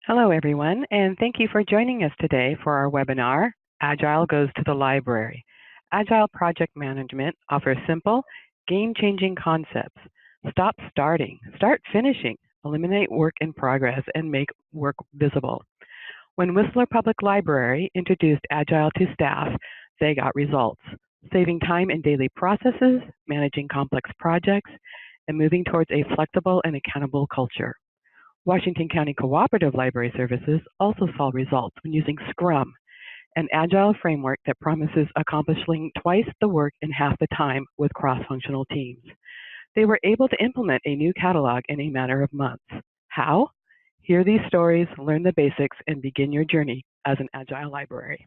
Hello, everyone, and thank you for joining us today for our webinar, Agile Goes to the Library. Agile Project Management offers simple, game-changing concepts. Stop starting, start finishing, eliminate work in progress, and make work visible. When Whistler Public Library introduced Agile to staff, they got results, saving time in daily processes, managing complex projects, and moving towards a flexible and accountable culture. Washington County Cooperative Library Services also saw results when using Scrum, an agile framework that promises accomplishing twice the work in half the time with cross-functional teams. They were able to implement a new catalog in a matter of months. How? Hear these stories, learn the basics, and begin your journey as an agile library.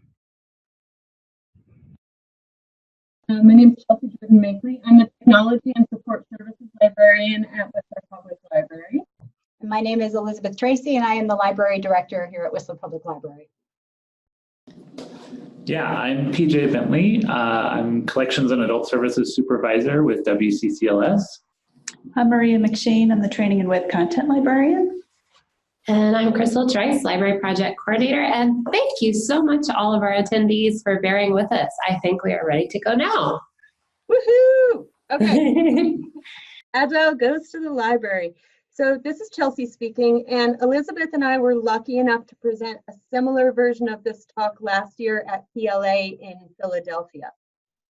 My name is Chelsea Jordan-Makeley. I'm a Technology and Support Services Librarian at Whistler Public Library. My name is Elizabeth Tracy, and I am the Library Director here at Whistler Public Library. Yeah, I'm PJ Bentley. I'm Collections and Adult Services Supervisor with WCCLS. I'm Maria McShane. I'm the Training and Web Content Librarian. And I'm Crystal Trice, Library Project Coordinator. And thank you so much to all of our attendees for bearing with us. I think we are ready to go now. Woohoo! Okay. Agile goes to the library. So this is Chelsea speaking, and Elizabeth and I were lucky enough to present a similar version of this talk last year at PLA in Philadelphia.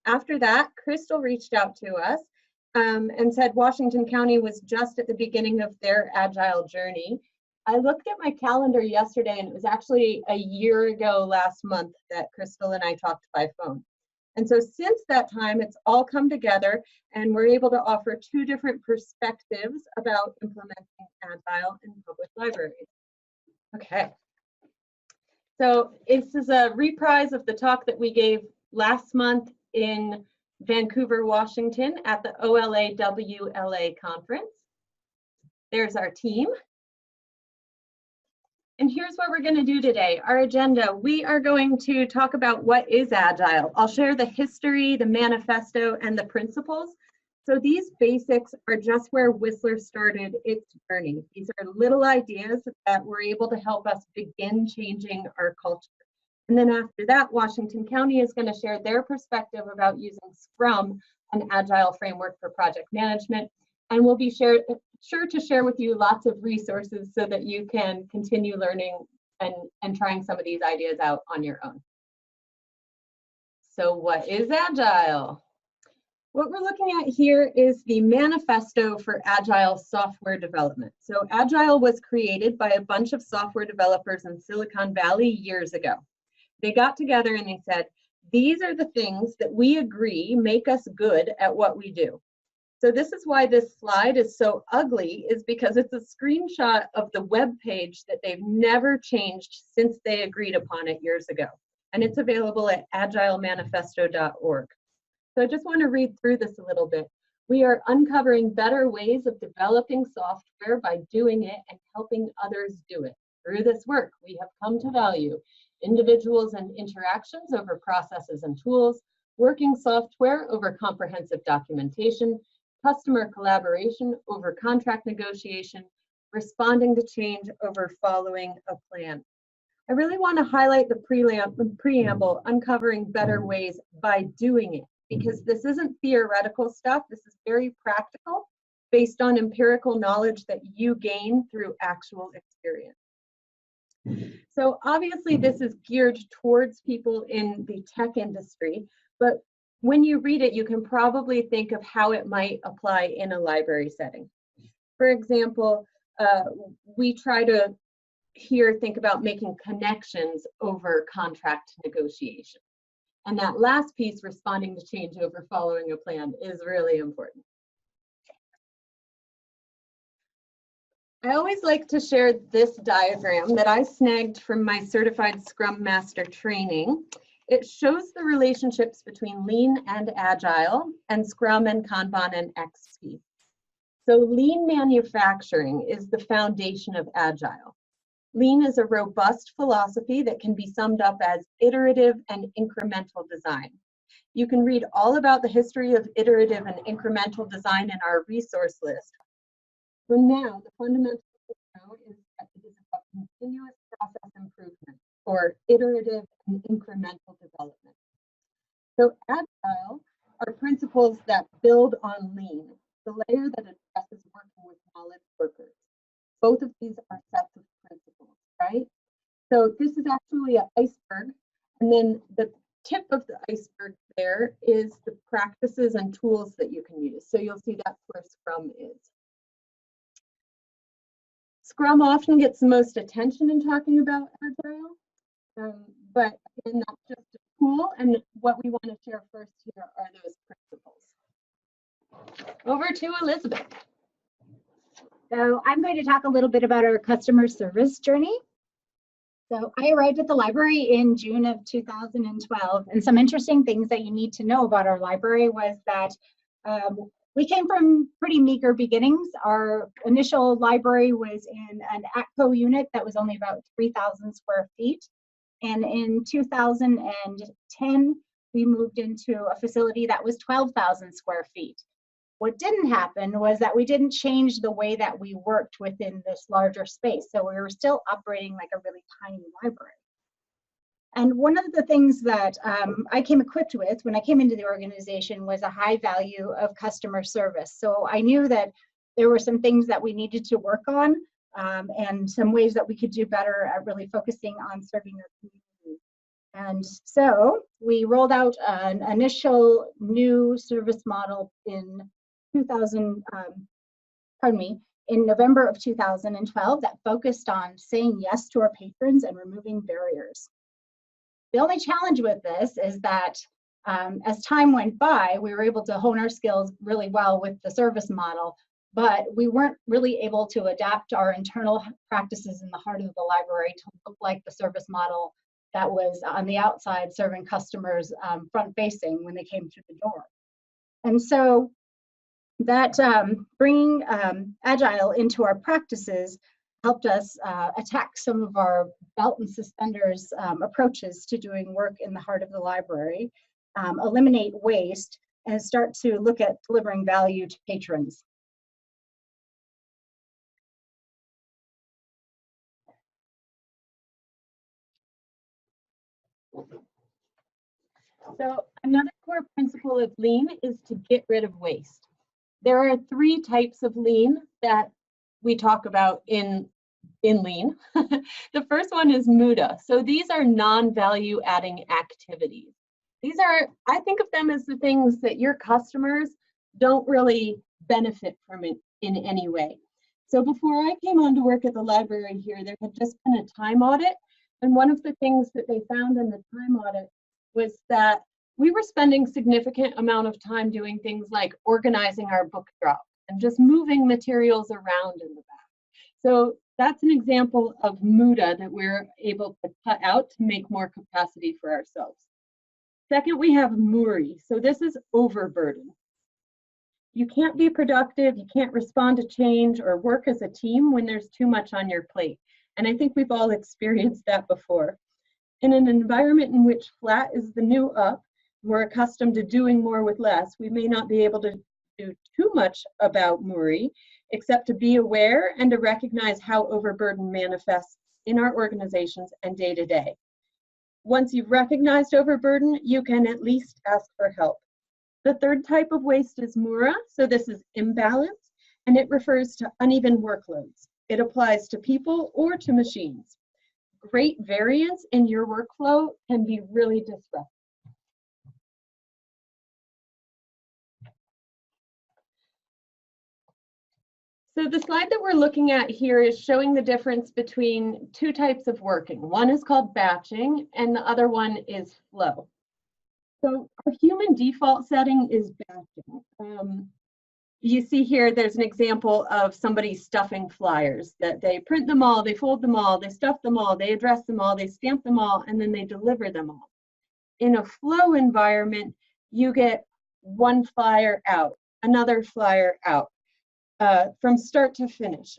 After that, Crystal reached out to us and said Washington County was just at the beginning of their Agile journey. I looked at my calendar yesterday, and it was actually a year ago last month that Crystal and I talked by phone. And so since that time, it's all come together, and we're able to offer two different perspectives about implementing Agile in public libraries. Okay. So this is a reprise of the talk that we gave last month in Vancouver, Washington at the OLA-WLA conference. There's our team. And here's what we're going to do today. Our agenda, we are going to talk about what is Agile. I'll share the history, the manifesto, and the principles. So these basics are just where Whistler started its journey. These are little ideas that were able to help us begin changing our culture. And then after that, Washington County is going to share their perspective about using Scrum, an Agile framework for project management. And we'll be sure to share with you lots of resources so that you can continue learning and trying some of these ideas out on your own. So what is Agile? What we're looking at here is the manifesto for Agile software development. So Agile was created by a bunch of software developers in Silicon Valley years ago. They got together and they said, these are the things that we agree make us good at what we do. So this is why this slide is so ugly, is because it's a screenshot of the web page that they've never changed since they agreed upon it years ago. And it's available at agilemanifesto.org. So I just want to read through this a little bit. We are uncovering better ways of developing software by doing it and helping others do it. Through this work, we have come to value individuals and interactions over processes and tools, working software over comprehensive documentation, customer collaboration over contract negotiation, responding to change over following a plan. I really want to highlight the preamble, uncovering better ways by doing it, because this isn't theoretical stuff. This is very practical, based on empirical knowledge that you gain through actual experience. So obviously this is geared towards people in the tech industry, but when you read it, you can probably think of how it might apply in a library setting. For example, we try to here think about making connections over contract negotiation. And that last piece, responding to change over following a plan, is really important. I always like to share this diagram that I snagged from my Certified Scrum Master training. It shows the relationships between Lean and Agile, and Scrum and Kanban and XP. So Lean manufacturing is the foundation of Agile. Lean is a robust philosophy that can be summed up as iterative and incremental design. You can read all about the history of iterative and incremental design in our resource list. For now, the fundamental is that it is about continuous for iterative and incremental development. So Agile are principles that build on lean, the layer that addresses working with knowledge workers. Both of these are sets of principles, right? So this is actually an iceberg, and then the tip of the iceberg there is the practices and tools that you can use. So you'll see that's where Scrum is. Scrum often gets the most attention in talking about Agile, but again, that's just a tool, and what we want to share first here are those principles. Over to Elizabeth. So I'm going to talk a little bit about our customer service journey. So I arrived at the library in June of 2012, and some interesting things that you need to know about our library was that we came from pretty meager beginnings. Our initial library was in an ATCO unit that was only about 3,000 square feet. And in 2010, we moved into a facility that was 12,000 square feet. What didn't happen was that we didn't change the way that we worked within this larger space. So we were still operating like a really tiny library. And one of the things that I came equipped with when I came into the organization was a high value of customer service. So I knew that there were some things that we needed to work on and some ways that we could do better at really focusing on serving our community. And so we rolled out an initial new service model in in November of 2012 that focused on saying yes to our patrons and removing barriers. The only challenge with this is that as time went by, we were able to hone our skills really well with the service model, but we weren't really able to adapt our internal practices in the heart of the library to look like the service model that was on the outside serving customers front facing when they came through the door. And so that bringing Agile into our practices helped us attack some of our belt and suspenders approaches to doing work in the heart of the library, eliminate waste, and start to look at delivering value to patrons. So another core principle of lean is to get rid of waste. There are 3 types of lean that we talk about in lean. The first one is muda. So these are non-value adding activities. These are, I think of them as the things that your customers don't really benefit from it in any way. So before I came on to work at the library here, there had just been a time audit. And one of the things that they found in the time audit was that we were spending significant amount of time doing things like organizing our book drop and just moving materials around in the back. So that's an example of muda that we're able to cut out to make more capacity for ourselves. Second, we have muri. So this is overburden. You can't be productive, you can't respond to change or work as a team when there's too much on your plate. And I think we've all experienced that before. In an environment in which flat is the new up, we're accustomed to doing more with less, we may not be able to do too much about muri, except to be aware and to recognize how overburden manifests in our organizations and day to day. Once you've recognized overburden, you can at least ask for help. The third type of waste is mura, so this is imbalance, and it refers to uneven workloads. It applies to people or to machines. Great variance in your workflow can be really disruptive. So the slide that we're looking at here is showing the difference between 2 types of working. One is called batching and the other one is flow. So our human default setting is batching. You see here, there's an example of somebody stuffing flyers that they print them all, they fold them all, they stuff them all, they address them all, they stamp them all, and then they deliver them all. In a flow environment, you get one flyer out, another flyer out, from start to finish.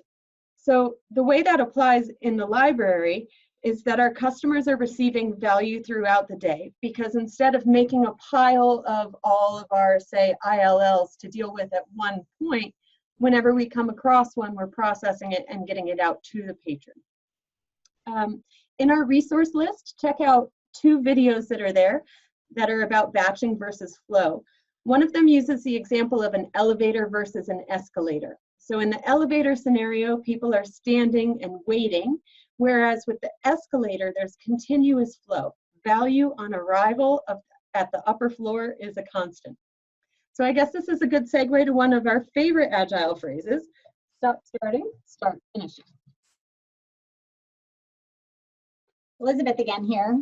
So the way that applies in the library is that our customers are receiving value throughout the day, because instead of making a pile of all of our, say, ILLs to deal with at one point, whenever we come across one, we're processing it and getting it out to the patron. In our resource list, check out 2 videos that are there that are about batching versus flow. One of them uses the example of an elevator versus an escalator. So in the elevator scenario, people are standing and waiting, whereas with the escalator, there's continuous flow. Value on arrival at the upper floor is a constant. So I guess this is a good segue to one of our favorite Agile phrases: stop starting, start finishing. Elizabeth again here.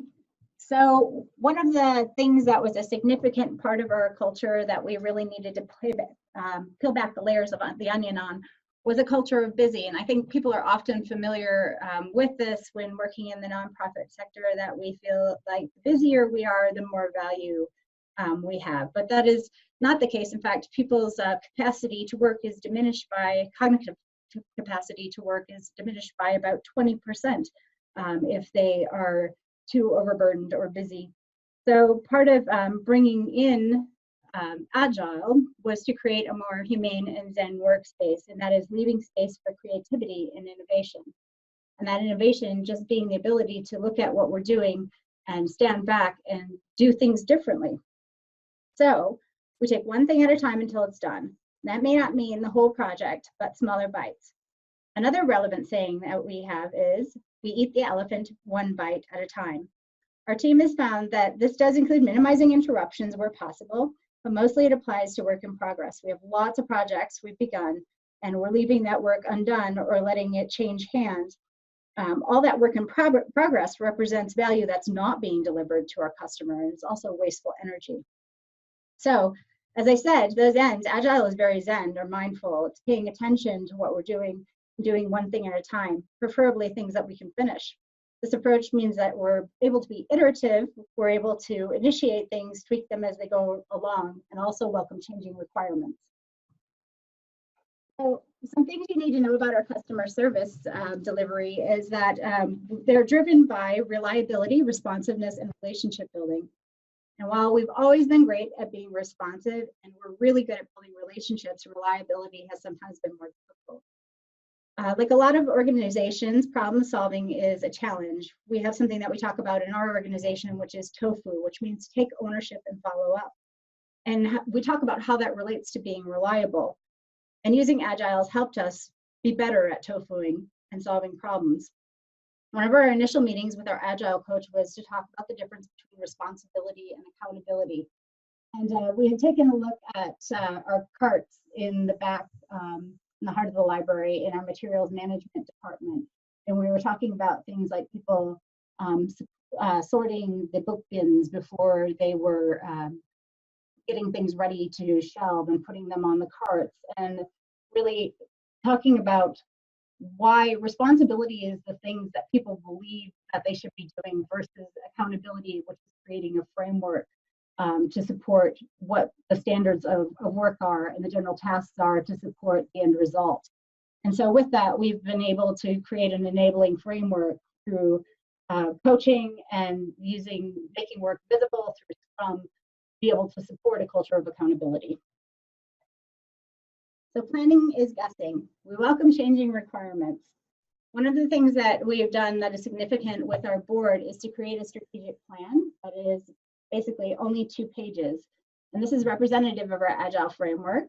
So one of the things that was a significant part of our culture that we really needed to peel back the layers of the onion on was a culture of busy. And I think people are often familiar with this when working in the nonprofit sector, that we feel like the busier we are, the more value we have. But that is not the case. In fact, people's capacity to work is diminished by, cognitive capacity to work is diminished by about 20% if they are too overburdened or busy. So part of bringing in Agile was to create a more humane and Zen workspace, and that is leaving space for creativity and innovation. And that innovation just being the ability to look at what we're doing and stand back and do things differently. So we take one thing at a time until it's done. That may not mean the whole project, but smaller bites. Another relevant saying that we have is, we eat the elephant one bite at a time. Our team has found that this does include minimizing interruptions where possible, but mostly it applies to work in progress. We have lots of projects we've begun, and we're leaving that work undone or letting it change hands. All that work in progress represents value that's not being delivered to our customer, and it's also wasteful energy. So, as I said, those ends, Agile is very Zen or mindful. It's paying attention to what we're doing one thing at a time, preferably things that we can finish. This approach means that we're able to be iterative, we're able to initiate things, tweak them as they go along, and also welcome changing requirements. So some things you need to know about our customer service delivery is that they're driven by reliability, responsiveness, and relationship building. And while we've always been great at being responsive and we're really good at building relationships, reliability has sometimes been more difficult. Like a lot of organizations, problem solving is a challenge. We have something that we talk about in our organization, which is TOFU, which means take ownership and follow up. And we talk about how that relates to being reliable. And using Agile has helped us be better at TOFUing and solving problems. One of our initial meetings with our Agile coach was to talk about the difference between responsibility and accountability. And we had taken a look at our carts in the back, in the heart of the library, in our materials management department. And we were talking about things like people sorting the book bins before they were getting things ready to shelve and putting them on the carts, and really talking about why responsibility is the things that people believe that they should be doing versus accountability, which is creating a framework to support what the standards of work are and the general tasks are to support the end result. And so with that, we've been able to create an enabling framework through coaching and making work visible through Scrum, to be able to support a culture of accountability. So planning is guessing. We welcome changing requirements. One of the things that we have done that is significant with our board is to create a strategic plan that is basically only 2 pages. And this is representative of our Agile framework.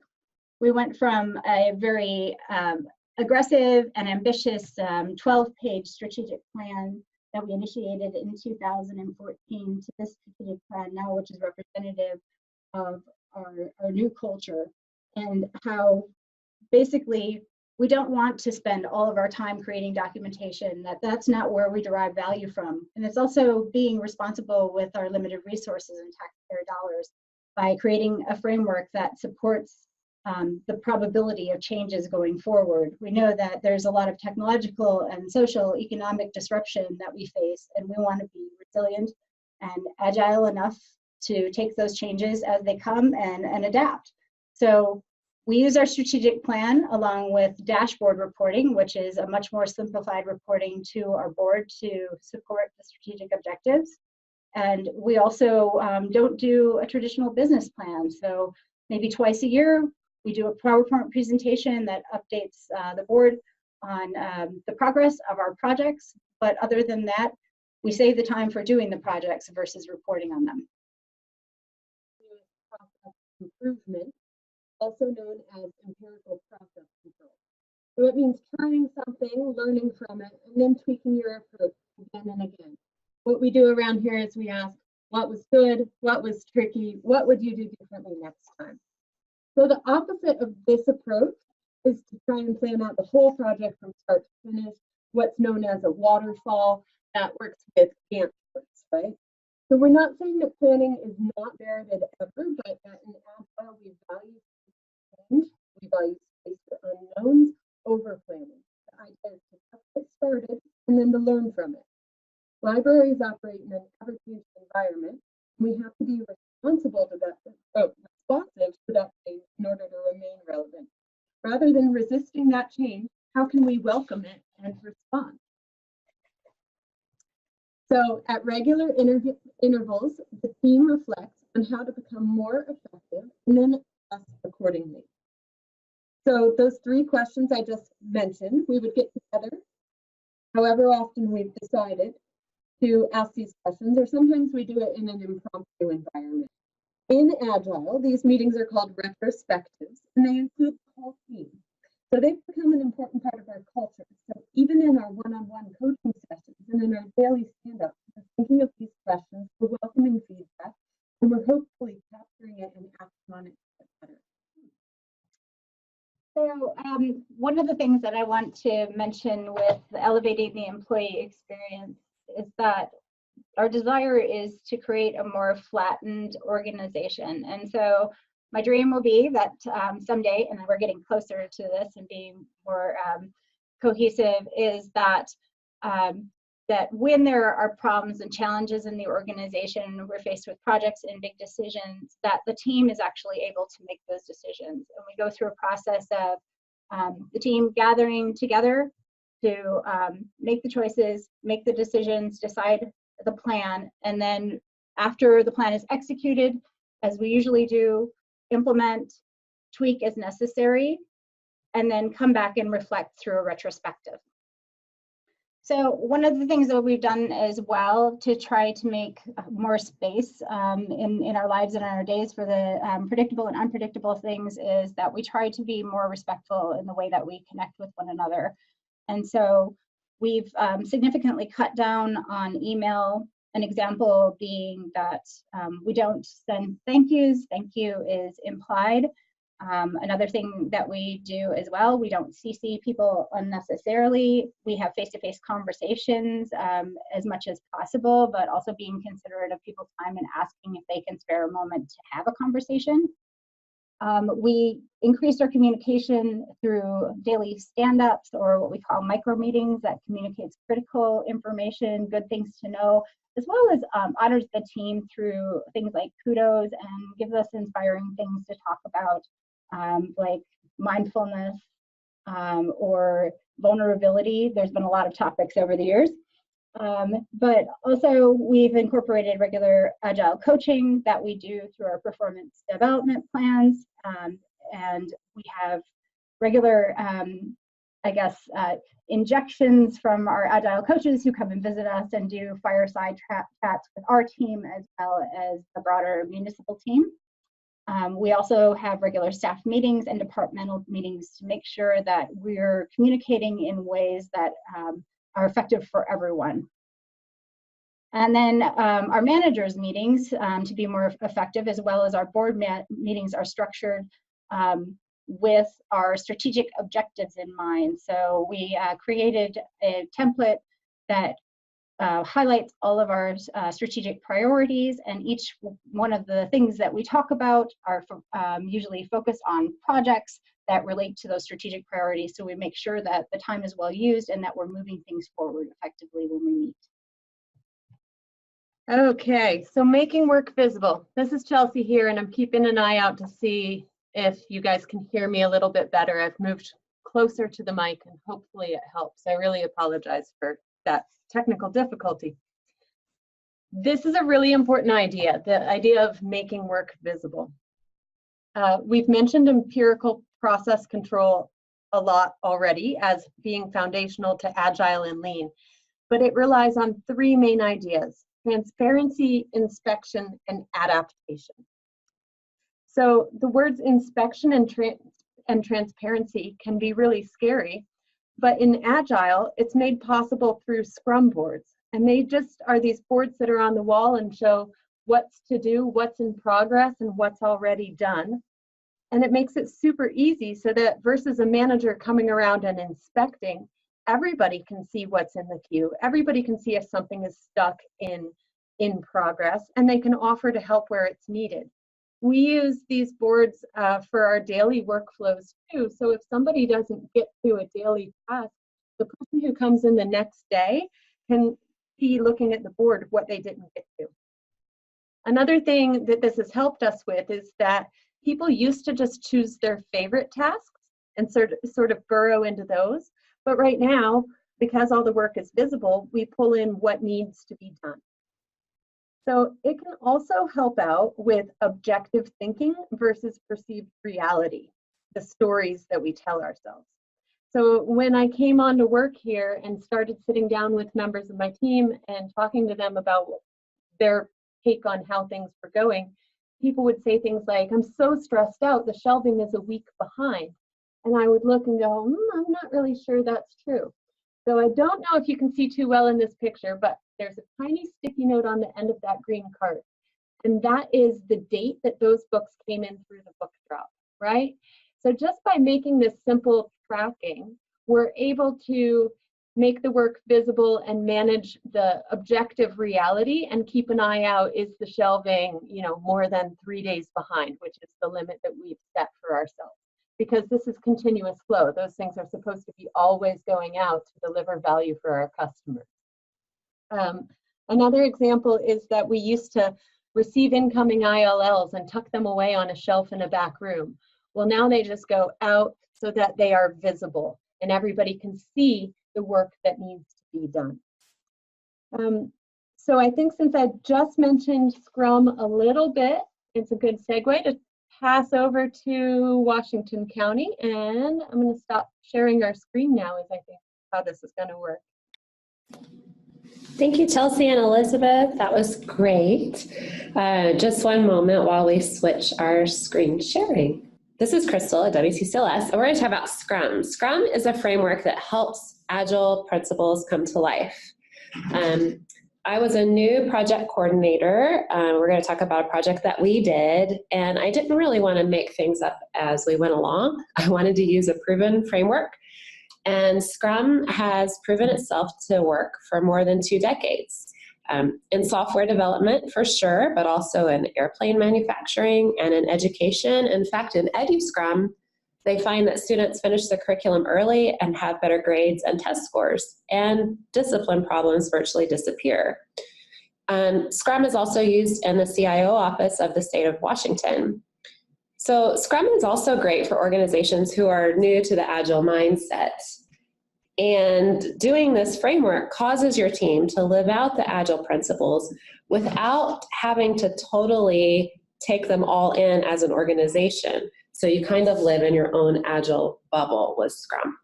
We went from a very aggressive and ambitious 12-page strategic plan that we initiated in 2014 to this strategic plan now, which is representative of our new culture, and how basically we don't want to spend all of our time creating documentation. That's not where we derive value from. And it's also being responsible with our limited resources and taxpayer dollars by creating a framework that supports the probability of changes going forward. We know that there's a lot of technological and social economic disruption that we face, and we want to be resilient and agile enough to take those changes as they come and adapt. So we use our strategic plan along with dashboard reporting, which is a much more simplified reporting to our board to support the strategic objectives. And we also don't do a traditional business plan. So maybe twice a year, we do a PowerPoint presentation that updates the board on the progress of our projects. But other than that, we save the time for doing the projects versus reporting on them. Process improvement, also known as empirical process control. So it means trying something, learning from it, and then tweaking your approach again and again. What we do around here is we ask, what was good, what was tricky, what would you do differently next time? So the opposite of this approach is to try and plan out the whole project from start to finish, what's known as a waterfall that works with Gantt charts, right? So we're not saying that planning is not merited ever, but that in Agile we value change, we value space for unknowns over planning. The idea is to just get started and then to learn from it. Libraries operate in an ever-changing environment. We have to be responsible to that, responsive to that change in order to remain relevant. Rather than resisting that change, how can we welcome it and respond? So at regular intervals, the team reflects on how to become more effective and then adjust accordingly. So those 3 questions I just mentioned, we would get together, however often we've decided to ask these questions, or sometimes we do it in an impromptu environment. In Agile, these meetings are called retrospectives, and they include the whole team. So they've become an important part of our culture. So even in our one-on-one coaching sessions and in our daily stand-ups, we're thinking of these questions, we're welcoming feedback, and we're hopefully capturing it and acting on it better. So one of the things that I want to mention with elevating the employee experience is that our desire is to create a more flattened organization. And so my dream will be that someday, and we're getting closer to this and being more cohesive, is that that when there are problems and challenges in the organization, we're faced with projects and big decisions, that the team is actually able to make those decisions. And we go through a process of the team gathering together to make the choices, make the decisions, decide the plan, and then after the plan is executed, as we usually do, implement, tweak as necessary, and then come back and reflect through a retrospective. So one of the things that we've done as well to try to make more space in our lives and in our days for the predictable and unpredictable things is that we try to be more respectful in the way that we connect with one another. And so we've significantly cut down on email, an example being that we don't send thank yous. Thank you is implied. Another thing that we do as well, we don't CC people unnecessarily. We have face-to-face conversations as much as possible, but also being considerate of people's time and asking if they can spare a moment to have a conversation. We increase our communication through daily stand-ups or what we call micro meetings that communicates critical information, good things to know, as well as honors the team through things like kudos and gives us inspiring things to talk about, like mindfulness or vulnerability. There's been a lot of topics over the years. But also we've incorporated regular Agile coaching that we do through our performance development plans. And we have regular, injections from our Agile coaches who come and visit us and do fireside chats with our team as well as the broader municipal team. We also have regular staff meetings and departmental meetings to make sure that we're communicating in ways that are effective for everyone. And then our managers meetings to be more effective, as well as our board meetings, are structured with our strategic objectives in mind. So we created a template that highlights all of our strategic priorities, and each one of the things that we talk about are usually focused on projects that relate to those strategic priorities. So we make sure that the time is well used and that we're moving things forward effectively when we meet. Okay, so making work visible. This is Chelsea here, and I'm keeping an eye out to see if you guys can hear me a little bit better. I've moved closer to the mic and hopefully it helps. I really apologize for that technical difficulty. This is a really important idea, the idea of making work visible. We've mentioned empirical process control a lot already as being foundational to Agile and Lean. but it relies on 3 main ideas: transparency, inspection, and adaptation. So the words inspection and transparency can be really scary, but in Agile, it's made possible through Scrum boards. And they just are these boards that are on the wall and show what's to do, what's in progress, and what's already done. And it makes it super easy so that versus a manager coming around and inspecting, everybody can see what's in the queue. Everybody can see if something is stuck in progress, and they can offer to help where it's needed. We use these boards for our daily workflows too. So if somebody doesn't get to a daily task, the person who comes in the next day can be looking at the board what they didn't get to. Another thing that this has helped us with is that people used to just choose their favorite tasks and sort of burrow into those. But right now, because all the work is visible, we pull in what needs to be done. So it can also help out with objective thinking versus perceived reality, the stories that we tell ourselves. So when I came on to work here and started sitting down with members of my team and talking to them about their take on how things were going, people would say things like, "I'm so stressed out, the shelving is a week behind." And I would look and go, I'm not really sure that's true. So I don't know if you can see too well in this picture, but there's a tiny sticky note on the end of that green card. And that is the date that those books came in through the book drop, right? So just by making this simple tracking, we're able to make the work visible and manage the objective reality and keep an eye out, is the shelving, more than 3 days behind, which is the limit that we've set for ourselves. Because this is continuous flow. Those things are supposed to be always going out to deliver value for our customers. Another example is that we used to receive incoming ILLs and tuck them away on a shelf in a back room. Well, now they just go out so that they are visible and everybody can see the work that needs to be done. So I think since I just mentioned Scrum a little bit, it's a good segue to pass over to Washington County, and I'm going to stop sharing our screen now as I think how this is going to work. Thank you, Chelsea and Elizabeth. That was great. Just one moment while we switch our screen sharing. This is Crystal at WCCLS, and we're going to talk about Scrum. Scrum is a framework that helps Agile principles come to life. I was a new project coordinator. We're going to talk about a project that we did, and I didn't really want to make things up as we went along. I wanted to use a proven framework, and Scrum has proven itself to work for more than 2 decades. In software development, for sure, but also in airplane manufacturing and in education. In fact, in EduScrum, they find that students finish the curriculum early and have better grades and test scores, and discipline problems virtually disappear. Scrum is also used in the CIO office of the state of Washington. So Scrum is also great for organizations who are new to the Agile mindset. And doing this framework causes your team to live out the Agile principles without having to totally take them all in as an organization. So you kind of live in your own Agile bubble with Scrum.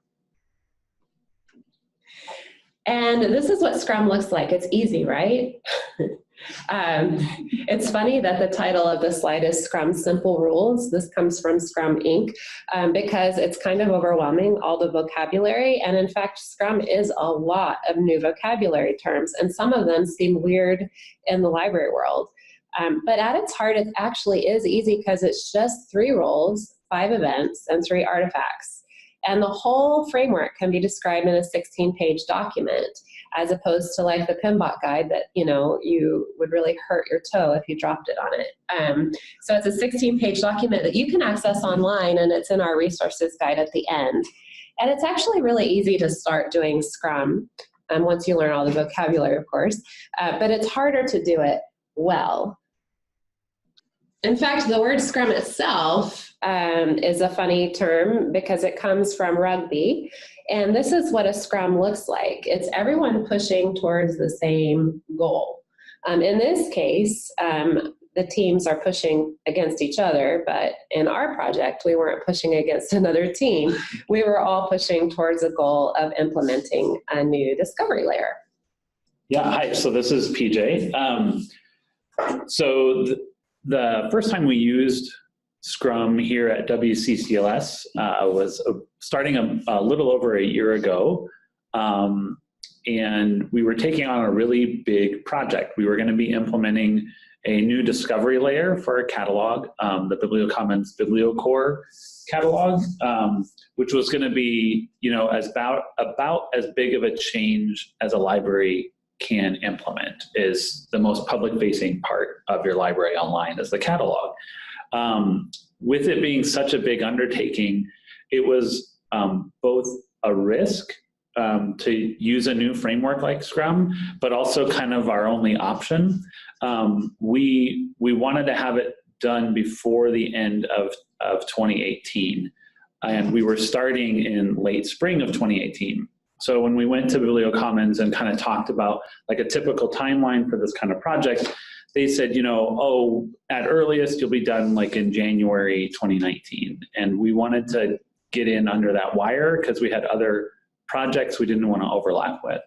And this is what Scrum looks like. It's easy, right? It's funny that the title of the slide is Scrum Simple Rules. This comes from Scrum Inc. Because it's kind of overwhelming, all the vocabulary. And in fact, Scrum is a lot of new vocabulary terms, and some of them seem weird in the library world. But at its heart, it actually is easy because it's just 3 roles, 5 events, and 3 artifacts. And the whole framework can be described in a 16-page document, as opposed to like the PMBOK guide that, you would really hurt your toe if you dropped it on it. So it's a 16-page document that you can access online, and it's in our resources guide at the end. And it's actually really easy to start doing Scrum once you learn all the vocabulary, of course, but it's harder to do it well. In fact, the word Scrum itself is a funny term because it comes from rugby. And this is what a Scrum looks like. It's everyone pushing towards the same goal. In this case, the teams are pushing against each other, but in our project, we weren't pushing against another team. We were all pushing towards a goal of implementing a new discovery layer. Yeah, hi, so this is PJ. So the first time we used Scrum here at WCCLS was starting a little over a year ago. And we were taking on a really big project. We were going to be implementing a new discovery layer for our catalog, the BiblioCommons BiblioCore catalog, which was going to be, about as big of a change as a library can implement. Is the most public-facing part of your library online is the catalog. With it being such a big undertaking, it was both a risk to use a new framework like Scrum, but also kind of our only option. We wanted to have it done before the end of 2018, and we were starting in late spring of 2018. So when we went to BiblioCommons and kind of talked about like a typical timeline for this kind of project, they said, at earliest you'll be done like in January 2019. And we wanted to get in under that wire because we had other projects we didn't want to overlap with.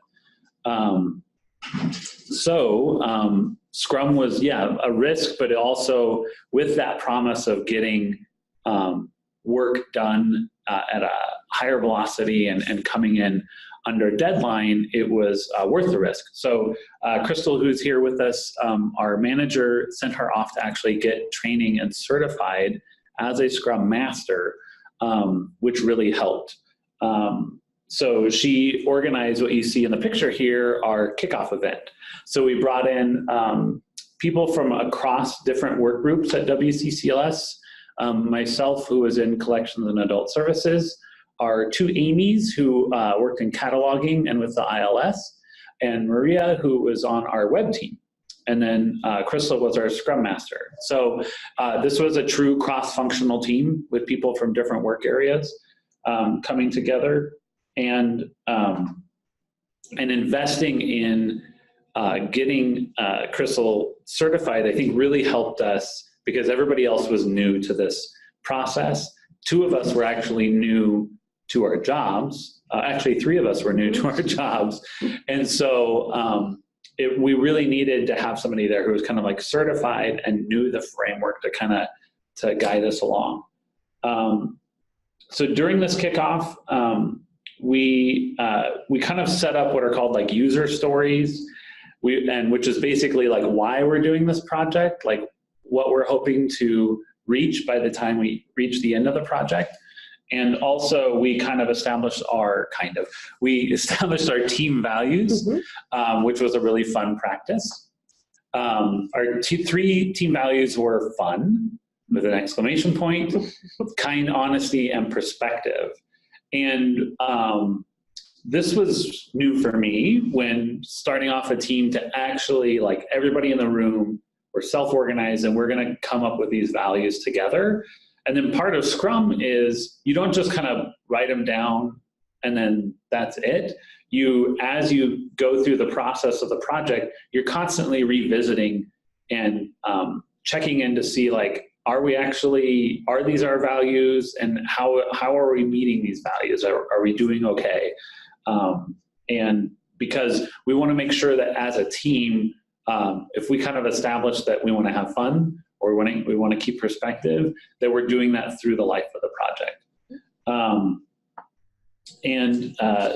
Scrum was, a risk, but also with that promise of getting work done at a higher velocity and coming in under deadline, it was worth the risk. So Crystal, who's here with us, our manager sent her off to actually get training and certified as a Scrum Master, which really helped. So she organized what you see in the picture here, our kickoff event. So we brought in people from across different work groups at WCCLS, myself, who was in collections and adult services, our two Amy's who worked in cataloging and with the ILS, and Maria, who was on our web team. And then Crystal was our Scrum Master. So this was a true cross-functional team with people from different work areas coming together and investing in getting Crystal certified, I think really helped us because everybody else was new to this process. Two of us were actually new to our jobs. Actually, three of us were new to our jobs. And so we really needed to have somebody there who was kind of like certified and knew the framework to guide us along. So during this kickoff, we kind of set up what are called like user stories, which is basically like why we're doing this project, like what we're hoping to reach by the time we reach the end of the project. And also we established our team values, which was a really fun practice. Our three team values were fun, with an exclamation point, kind, honesty, and perspective. And this was new for me when starting off a team to actually, like, everybody in the room, we're self-organized and we're gonna come up with these values together. And then part of Scrum is you don't just kind of write them down and then that's it. As you go through the process of the project, you're constantly revisiting and checking in to see, like, are these our values, and how are we meeting these values? Are we doing okay? And because we want to make sure that as a team, if we kind of establish that we want to have fun or we want to keep perspective, that we're doing that through the life of the project.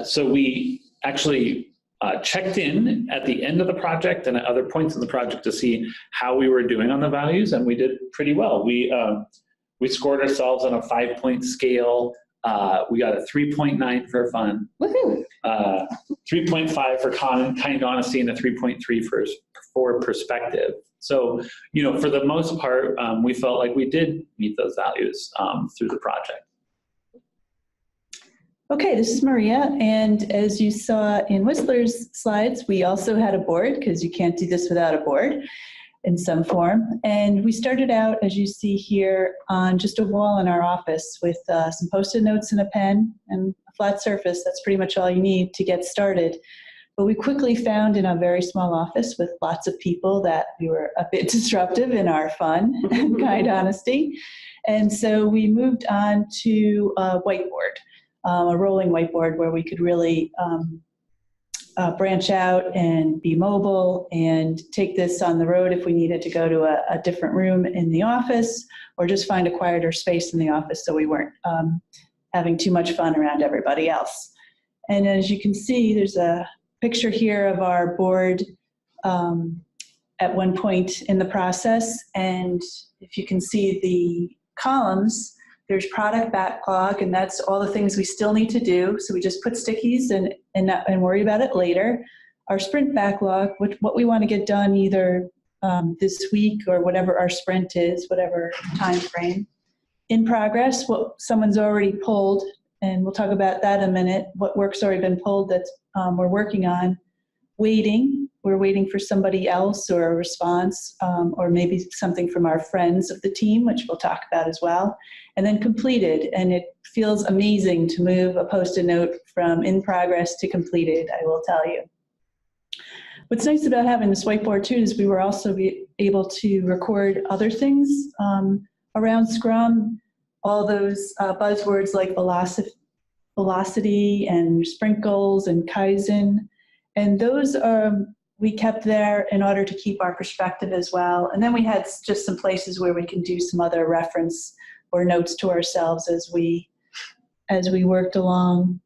So we actually checked in at the end of the project and at other points in the project to see how we were doing on the values, and we did pretty well. We scored ourselves on a 5-point scale. We got a 3.9 for fun, 3.5 for kind honesty, and a 3.3 for perspective. So, for the most part, we felt like we did meet those values through the project. Okay, this is Maria, and as you saw in Whistler's slides, we also had a board, because you can't do this without a board in some form. And we started out, as you see here, on just a wall in our office with some Post-it notes and a pen and a flat surface. That's pretty much all you need to get started. But we quickly found in a very small office with lots of people that we were a bit disruptive in our fun and kind honesty. And so we moved on to a whiteboard. A rolling whiteboard where we could really branch out and be mobile and take this on the road if we needed to go to a different room in the office, or just find a quieter space in the office so we weren't having too much fun around everybody else. And as you can see, there's a picture here of our board at one point in the process. And if you can see the columns, there's product backlog, and that's all the things we still need to do. So we just put stickies and worry about it later. Our sprint backlog, what we want to get done either this week or whatever our sprint is, whatever time frame. In progress, what someone's already pulled, and we'll talk about that in a minute, what work's already been pulled that we're working on. Waiting, we're waiting for somebody else or a response, or maybe something from our friends of the team, which we'll talk about as well. And then completed, and it feels amazing to move a Post-it note from in progress to completed, I will tell you. What's nice about having this whiteboard too is we were also able to record other things around Scrum, all those buzzwords like velocity and sprinkles and Kaizen. And those we kept there in order to keep our perspective as well. And then we had just some places where we can do some other reference or notes to ourselves as we worked along.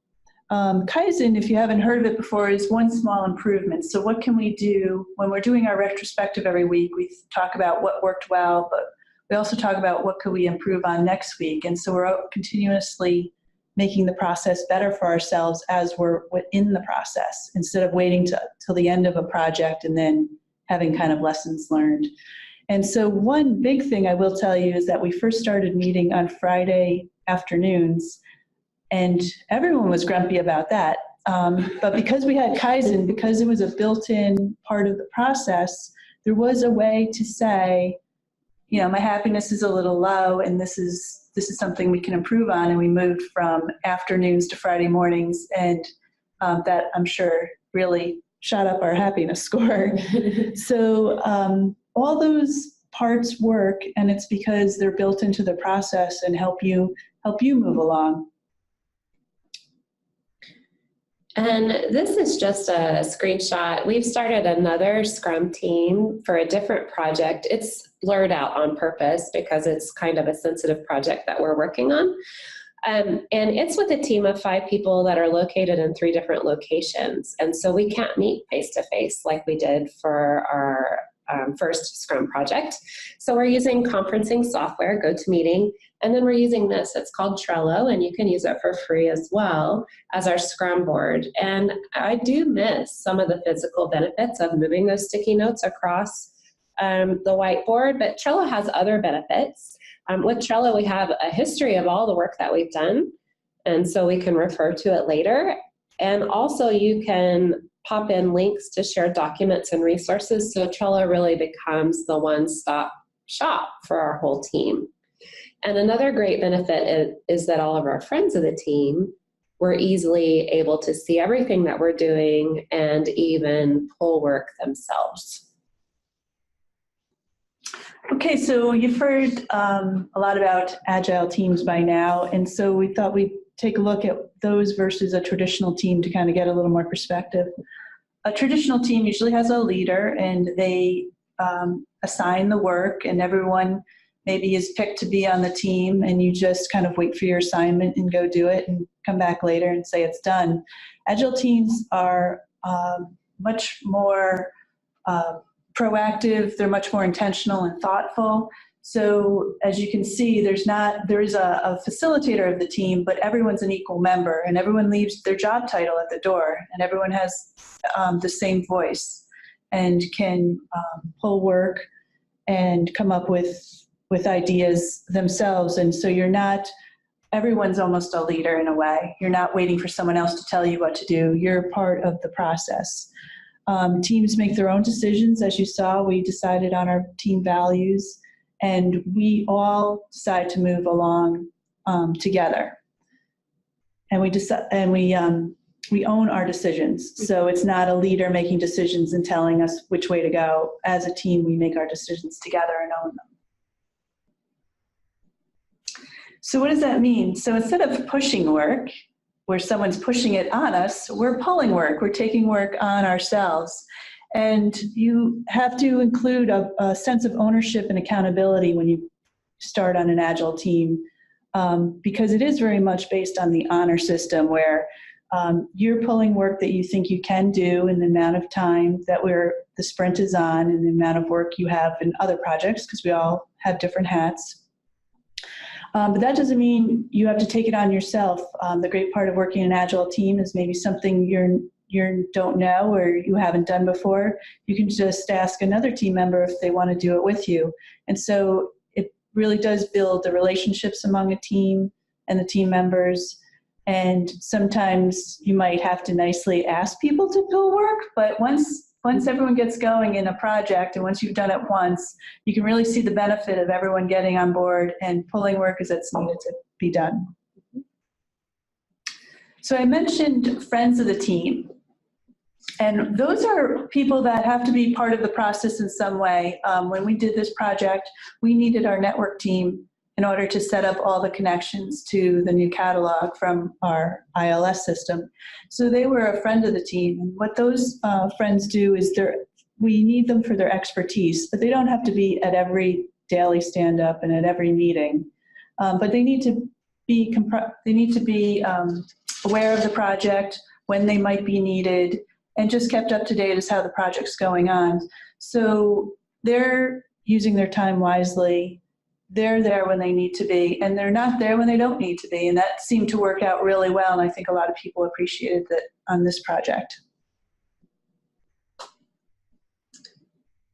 Kaizen, if you haven't heard of it before, is one small improvement. So what can we do when we're doing our retrospective every week? We talk about what worked well, but we also talk about what could we improve on next week. And so we're continuously making the process better for ourselves as we're within the process, instead of waiting till the end of a project and then having kind of lessons learned. And so one big thing I will tell you is that we first started meeting on Friday afternoons, and everyone was grumpy about that. But because we had Kaizen, because it was a built-in part of the process, there was a way to say, you know, my happiness is a little low, and this is something we can improve on. And we moved from afternoons to Friday mornings, and that I'm sure really shot up our happiness score. So all those parts work, and it's because they're built into the process and help you move along. And this is just a screenshot. We've started another Scrum team for a different project. It's blurred out on purpose because it's kind of a sensitive project that we're working on. And it's with a team of 5 people that are located in 3 different locations. And so we can't meet face-to-face like we did for our first Scrum project. So we're using conferencing software, GoToMeeting, and then we're using this. It's called Trello, and you can use it for free as well as our Scrum board. And I do miss some of the physical benefits of moving those sticky notes across the whiteboard, but Trello has other benefits. With Trello, we have a history of all the work that we've done, and so we can refer to it later. And also you can pop in links to share documents and resources, so Trello really becomes the one-stop shop for our whole team. And another great benefit is that all of our friends of the team were easily able to see everything that we're doing and even pull work themselves. Okay, so you've heard a lot about Agile teams by now, and so we thought we'd take a look at those versus a traditional team to kind of get a little more perspective. A traditional team usually has a leader, and they assign the work, and everyone maybe is picked to be on the team, and you just kind of wait for your assignment and go do it and come back later and say it's done. Agile teams are much more proactive, they're much more intentional and thoughtful. So as you can see, there is a facilitator of the team, but everyone's an equal member, and everyone leaves their job title at the door, and everyone has the same voice and can pull work and come up with ideas themselves. And so everyone's almost a leader in a way. You're not waiting for someone else to tell you what to do. You're part of the process. Teams make their own decisions. As you saw, we decided on our team values, and we all decide to move along together. And we own our decisions. So it's not a leader making decisions and telling us which way to go. As a team, we make our decisions together and own them. So what does that mean? So instead of pushing work, where someone's pushing it on us, we're pulling work, we're taking work on ourselves. And you have to include a sense of ownership and accountability when you start on an Agile team, because it is very much based on the honor system where you're pulling work that you think you can do in the amount of time that the sprint is on and the amount of work you have in other projects, because we all have different hats. But that doesn't mean you have to take it on yourself. The great part of working in an Agile team is maybe something you don't know or you haven't done before. You can just ask another team member if they want to do it with you. And so it really does build the relationships among a team and the team members. And sometimes you might have to nicely ask people to pull work, but once everyone gets going in a project and once you've done it once, you can really see the benefit of everyone getting on board and pulling work as it's needed to be done. So I mentioned friends of the team. And those are people that have to be part of the process in some way. When we did this project, we needed our network team in order to set up all the connections to the new catalog from our ILS system. So they were a friend of the team. And what those friends do is we need them for their expertise, but they don't have to be at every daily stand-up and at every meeting. But they need to be aware of the project, when they might be needed, and just kept up to date as how the project's going on. So they're using their time wisely. They're there when they need to be, and they're not there when they don't need to be. And that seemed to work out really well, and I think a lot of people appreciated that on this project.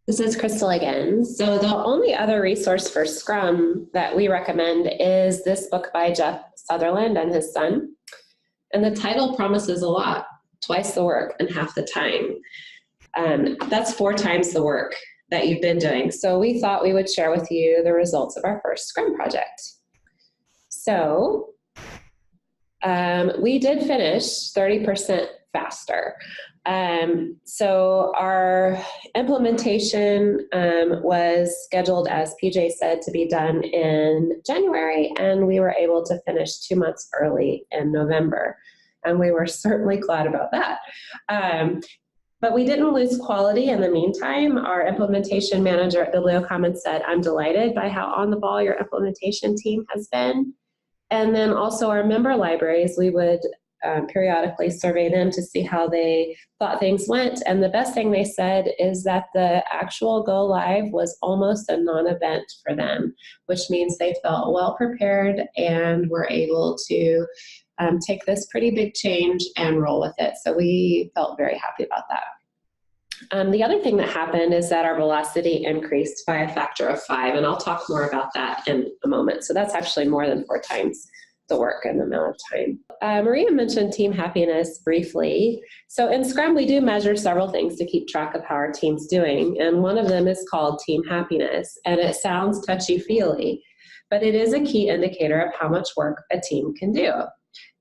This is Crystal again. So the only other resource for Scrum that we recommend is this book by Jeff Sutherland and his son. And the title promises a lot: twice the work in half the time. That's 4 times the work that you've been doing. So we thought we would share with you the results of our first Scrum project. So we did finish 30% faster. So our implementation was scheduled, as PJ said, to be done in January, and we were able to finish 2 months early in November. And we were certainly glad about that. But we didn't lose quality in the meantime. Our implementation manager at BiblioCommons said, "I'm delighted by how on the ball your implementation team has been." And then also our member libraries, we would periodically survey them to see how they thought things went. And the best thing they said is that the actual go live was almost a non-event for them, which means they felt well prepared and were able to take this pretty big change and roll with it. So we felt very happy about that. The other thing that happened is that our velocity increased by a factor of 5, and I'll talk more about that in a moment. So that's actually more than 4 times the work and the amount of time. Maria mentioned team happiness briefly. So in Scrum, we do measure several things to keep track of how our team's doing, and one of them is called team happiness, and it sounds touchy-feely, but it is a key indicator of how much work a team can do.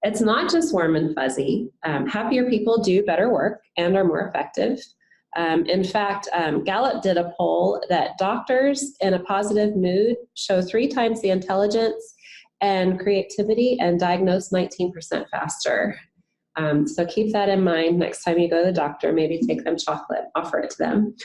It's not just warm and fuzzy. Happier people do better work and are more effective. In fact, Gallup did a poll that doctors in a positive mood show 3 times the intelligence and creativity and diagnose 19% faster. So keep that in mind next time you go to the doctor. Maybe take them chocolate, offer it to them.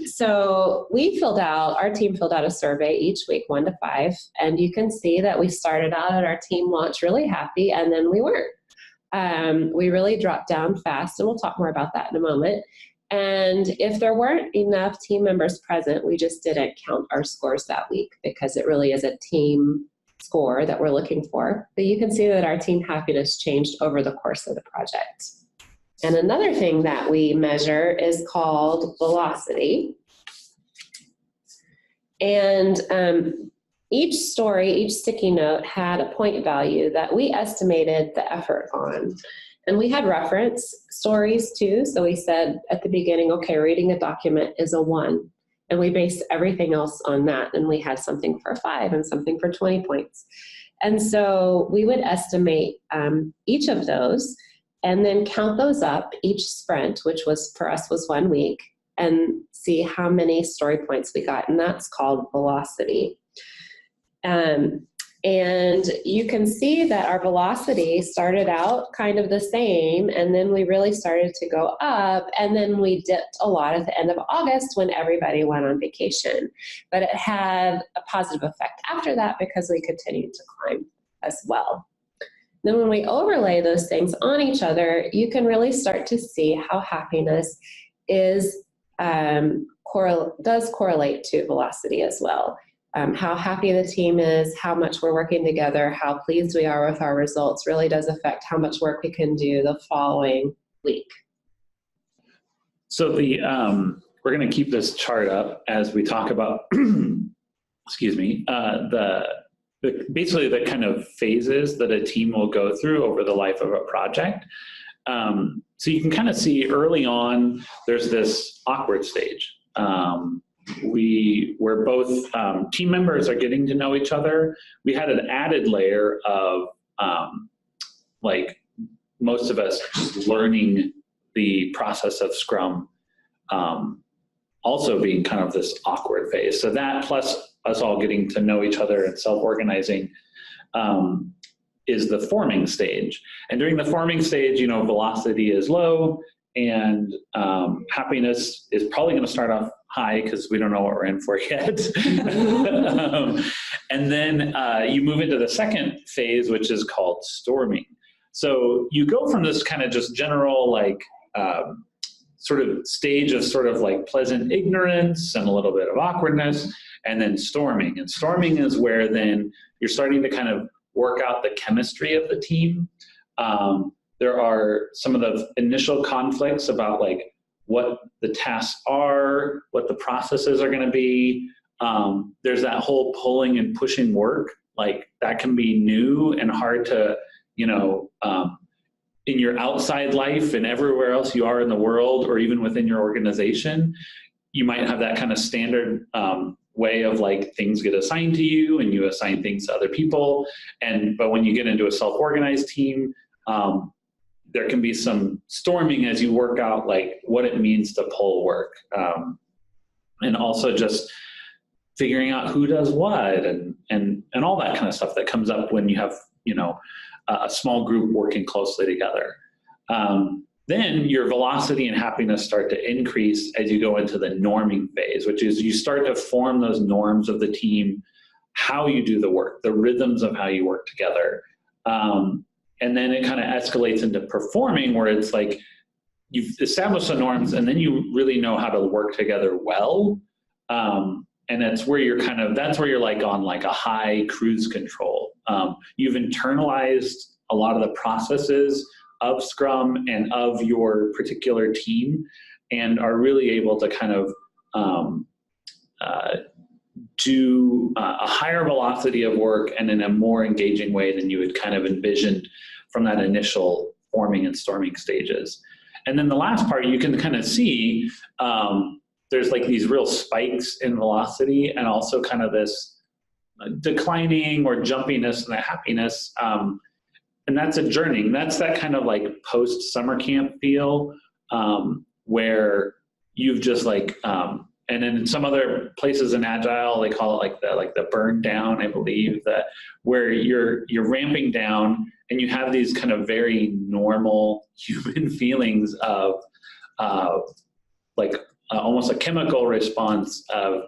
So our team filled out a survey each week, 1 to 5, and you can see that we started out at our team launch really happy, and then we weren't. We really dropped down fast, and we'll talk more about that in a moment. And if there weren't enough team members present, we just didn't count our scores that week, because it really is a team score that we're looking for. But you can see that our team happiness changed over the course of the project. And another thing that we measure is called velocity. And each story, each sticky note had a point value that we estimated the effort on. And we had reference stories too. So we said at the beginning, okay, reading a document is a 1. And we based everything else on that. And we had something for 5 and something for 20 points. And so we would estimate each of those and then count those up each sprint, which was for us was 1 week, and see how many story points we got. And that's called velocity. And And you can see that our velocity started out kind of the same, and then we really started to go up, and then we dipped a lot at the end of August when everybody went on vacation. But it had a positive effect after that because we continued to climb as well. Then when we overlay those things on each other, you can really start to see how happiness is does correlate to velocity as well. How happy the team is, how much we're working together, how pleased we are with our results really does affect how much work we can do the following week. So we're going to keep this chart up as we talk about, excuse me, basically the kind of phases that a team will go through over the life of a project. So you can kind of see early on, there's this awkward stage. We're both team members are getting to know each other. We had an added layer of like most of us just learning the process of Scrum, also being kind of this awkward phase. So that plus us all getting to know each other and self-organizing is the forming stage. And during the forming stage, you know, velocity is low and happiness is probably going to start off high because we don't know what we're in for yet. And then you move into the second phase, which is called storming. So you go from this kind of just general like sort of stage of sort of like pleasant ignorance and a little bit of awkwardness, and then storming. And storming is where then you're starting to kind of work out the chemistry of the team. There are some of the initial conflicts about like what the tasks are, what the processes are going to be. There's that whole pulling and pushing work, like that can be new and hard to, you know, in your outside life and everywhere else you are in the world, or even within your organization, you might have that kind of standard way of like things get assigned to you and you assign things to other people. But when you get into a self-organized team, there can be some storming as you work out like what it means to pull work. And also just figuring out who does what and all that kind of stuff that comes up when you have, you know, a small group working closely together. Then your velocity and happiness start to increase as you go into the norming phase, which is you start to form those norms of the team, how you do the work, the rhythms of how you work together. And then it kind of escalates into performing, where it's like you've established the norms and then you really know how to work together well. And that's where you're that's where you're like on like a high cruise control. You've internalized a lot of the processes of Scrum and of your particular team and are really able to kind of do a higher velocity of work and in a more engaging way than you had kind of envisioned from that initial forming and storming stages. And then the last part, you can kind of see there's like these real spikes in velocity and also kind of this declining or jumpiness and the happiness. And that's a journey. That's that kind of like post-summer camp feel where you've just like, and in some other places in Agile, they call it like the burn down, I believe, that where you're ramping down and you have these kind of very normal human feelings of almost a chemical response of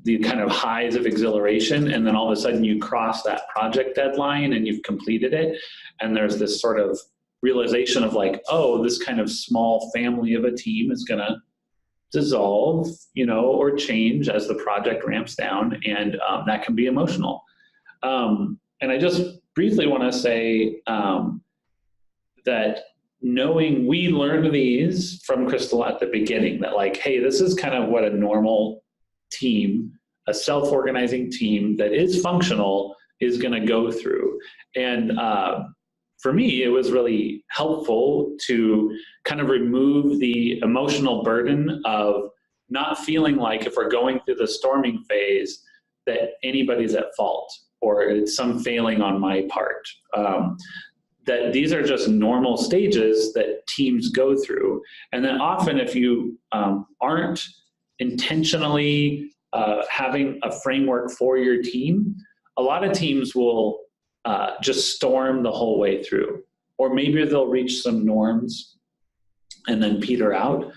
the kind of highs of exhilaration, and then all of a sudden you cross that project deadline and you've completed it, and there's this sort of realization of like, oh, this kind of small family of a team is going to dissolve, you know, or change as the project ramps down, and that can be emotional. And I just briefly want to say that knowing we learned these from Crystal at the beginning, that like, hey, this is kind of what a normal team, a self-organizing team that is functional is going to go through. And for me, it was really helpful to kind of remove the emotional burden of not feeling like if we're going through the storming phase that anybody's at fault or it's some failing on my part. That these are just normal stages that teams go through. And then often if you aren't intentionally having a framework for your team, a lot of teams will just storm the whole way through, or maybe they'll reach some norms and then peter out.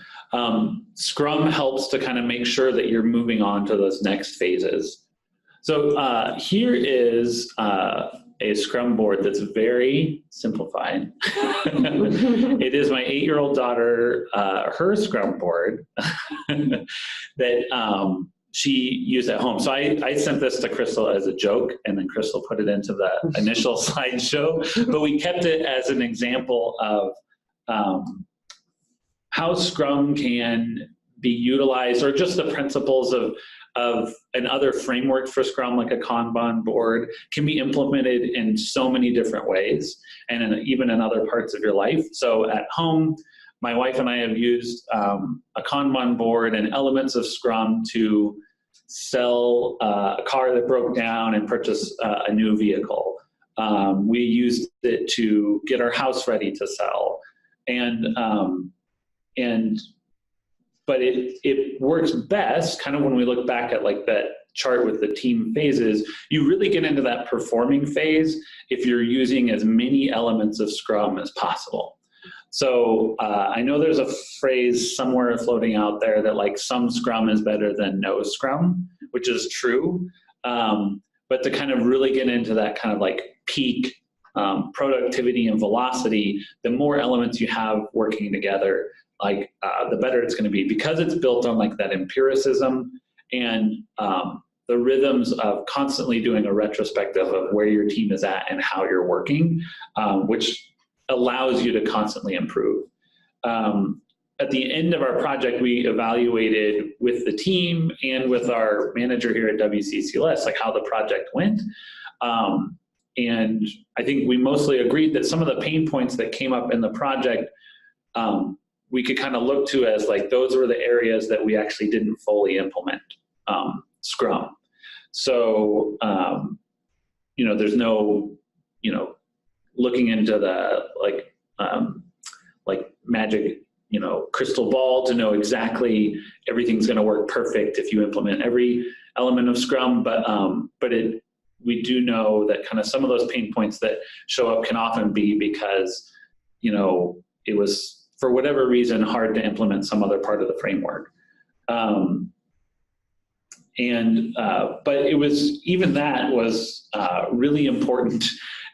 Scrum helps to kind of make sure that you're moving on to those next phases. So here is a Scrum board that's very simplified. It is my 8-year-old daughter, her Scrum board that she used at home. So I sent this to Crystal as a joke, and then Crystal put it into the initial slideshow, but we kept it as an example of how Scrum can be utilized, or just the principles of and other frameworks for Scrum, like a Kanban board, can be implemented in so many different ways, and even in other parts of your life. So at home, my wife and I have used a Kanban board and elements of Scrum to sell a car that broke down and purchase a new vehicle. We used it to get our house ready to sell. But it works best kind of when we look back at like that chart with the team phases. You really get into that performing phase if you're using as many elements of Scrum as possible. So I know there's a phrase somewhere floating out there that like some Scrum is better than no Scrum, which is true. But to kind of really get into that kind of like peak productivity and velocity, the more elements you have working together, like the better it's going to be, because it's built on like that empiricism and the rhythms of constantly doing a retrospective of where your team is at and how you're working, which allows you to constantly improve. At the end of our project, we evaluated with the team and with our manager here at WCCLS, like how the project went. And I think we mostly agreed that some of the pain points that came up in the project, we could kind of look to as like, those were the areas that we actually didn't fully implement Scrum. So, there's no, looking into the like magic, crystal ball to know exactly everything's going to work perfect if you implement every element of Scrum. But we do know that kind of some of those pain points that show up can often be because, it was, for whatever reason, hard to implement some other part of the framework. But it was, even that was really important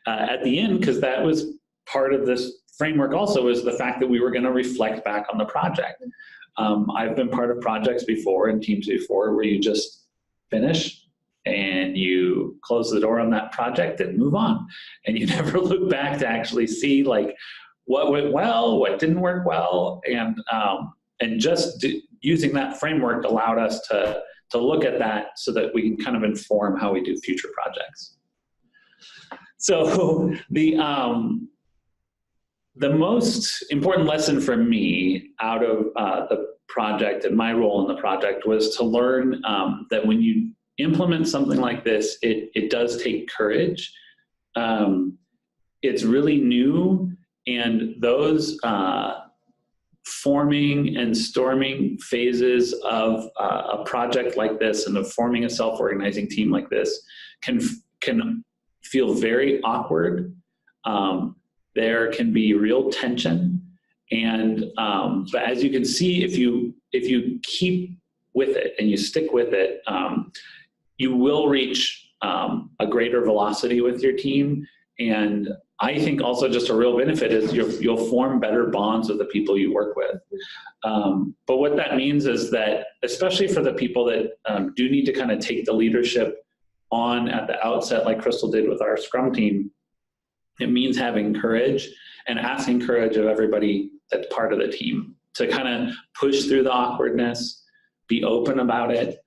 at the end, because that was part of this framework also, is the fact that we were going to reflect back on the project. I've been part of projects before and teams before where you just finish and you close the door on that project and move on. And you never look back to actually see like what went well, what didn't work well. And just using that framework allowed us to look at that so that we can kind of inform how we do future projects. So the most important lesson for me out of the project and my role in the project was to learn that when you implement something like this, it does take courage. It's really new, and those forming and storming phases of a project like this and of forming a self-organizing team like this can feel very awkward. There can be real tension, and but as you can see, if you keep with it and you stick with it, you will reach a greater velocity with your team. And I think also just a real benefit is you'll form better bonds with the people you work with. But what that means is that, especially for the people that do need to kind of take the leadership on at the outset, like Crystal did with our Scrum team, it means having courage and asking courage of everybody that's part of the team to kind of push through the awkwardness, be open about it.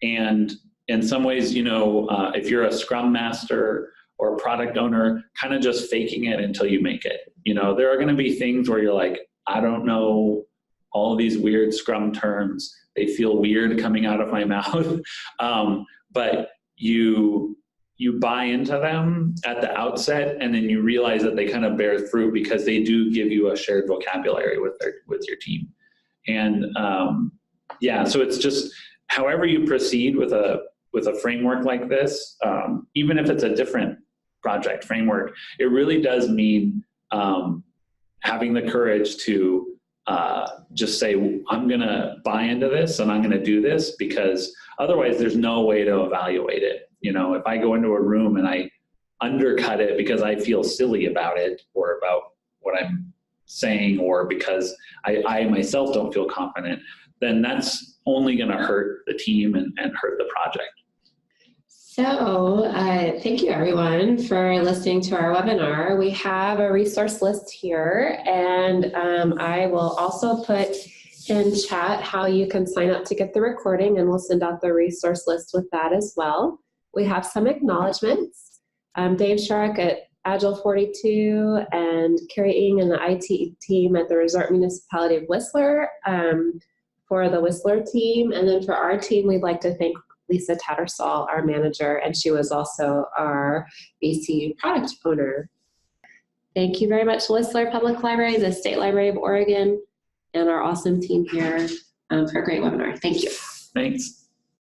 And in some ways, if you're a Scrum master or a product owner, kind of just faking it until you make it. There are going to be things where you're like, I don't know all of these weird Scrum terms. They feel weird coming out of my mouth. But you buy into them at the outset, and then you realize that they kind of bear fruit because they do give you a shared vocabulary with your team. And so it's just however you proceed with a with a framework like this, even if it's a different project framework, it really does mean having the courage to just say, I'm going to buy into this and I'm going to do this, because otherwise there's no way to evaluate it. You know, if I go into a room and I undercut it because I feel silly about it or about what I'm saying, or because I myself don't feel confident, then that's only going to hurt the team and hurt the project. So thank you everyone for listening to our webinar. We have a resource list here, and I will also put in chat how you can sign up to get the recording, and we'll send out the resource list with that as well. We have some acknowledgements. Dave Sharrock at Agile 42 and Carrie Ng and the IT team at the Resort Municipality of Whistler for the Whistler team. And then for our team, we'd like to thank Lisa Tattersall, our manager, and she was also our BCU product owner. Thank you very much, Whistler Public Library, the State Library of Oregon, and our awesome team here for a great webinar. Thank you. Thanks.